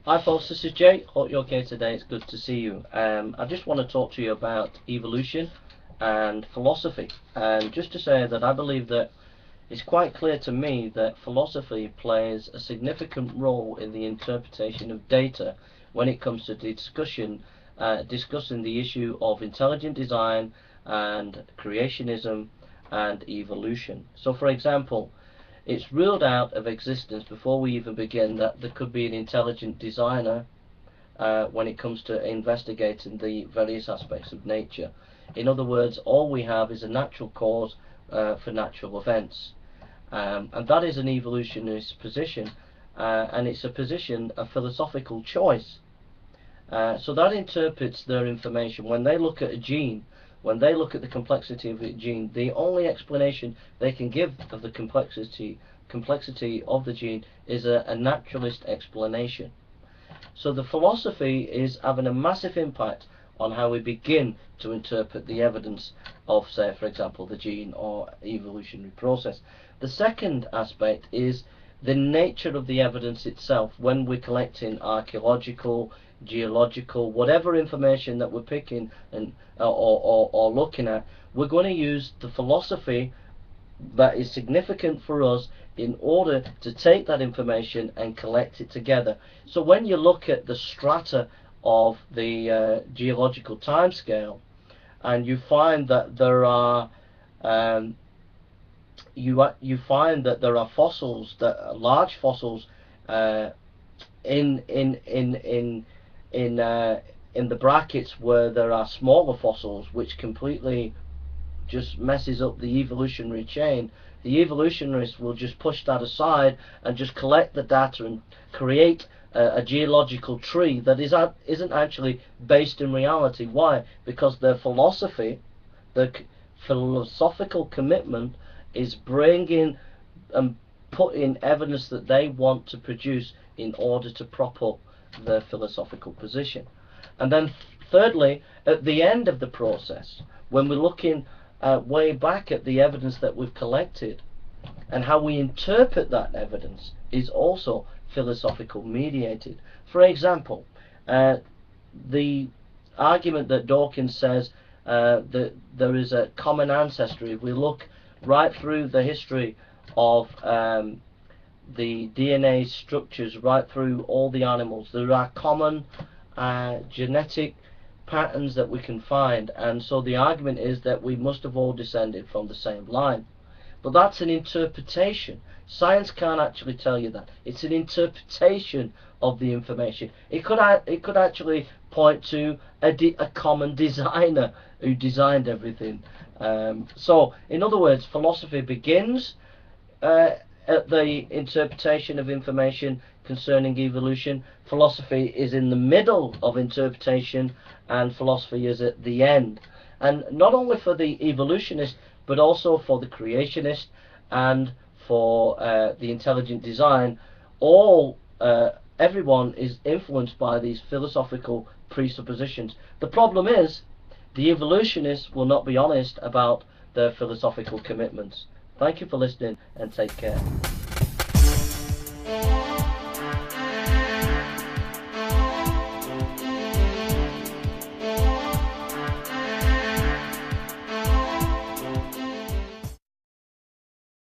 Hi folks, this is Jay. Hope you're okay today. It's good to see you. I just want to talk to you about evolution and philosophy. And just to say that I believe that it's quite clear to me that philosophy plays a significant role in the interpretation of data when it comes to discussion, discussing the issue of intelligent design and creationism and evolution. So for example, it's ruled out of existence before we even begin that there could be an intelligent designer when it comes to investigating the various aspects of nature. In other words, all we have is a natural cause for natural events. And that is an evolutionist position, and it's a position, a philosophical choice. So that interprets their information. When they look at a gene, when they look at the complexity of a gene, the only explanation they can give of the complexity of the gene is a naturalist explanation. So the philosophy is having a massive impact on how we begin to interpret the evidence of, say, for example, the gene or evolutionary process. The second aspect is the nature of the evidence itself. When we're collecting archaeological, geological, whatever information that we're picking and or looking at, we're going to use the philosophy that is significant for us in order to take that information and collect it together. So when you look at the strata of the geological timescale, and you find that there are you find that there are fossils, that are large fossils in the brackets where there are smaller fossils, which completely just messes up the evolutionary chain. The evolutionists will just push that aside and just collect the data and create a geological tree that isn't actually based in reality. Why? Because their philosophy, their philosophical commitment, is bringing and putting evidence that they want to produce in order to prop up their philosophical position. And then thirdly, at the end of the process, when we're looking way back at the evidence that we've collected and how we interpret that evidence is also philosophical mediated. For example, the argument that Dawkins says that there is a common ancestry. If we look right through the history of the DNA structures, right through all the animals, there are common genetic patterns that we can find, and so the argument is that we must have all descended from the same line. But that's an interpretation. Science can't actually tell you that. It's an interpretation of the information. It could actually point to a common designer who designed everything. So in other words, philosophy begins at the interpretation of information concerning evolution. Philosophy is in the middle of interpretation, and philosophy is at the end. And not only for the evolutionist, but also for the creationist and for the intelligent design, everyone is influenced by these philosophical presuppositions. The problem is, the evolutionists will not be honest about their philosophical commitments. Thank you for listening, and take care.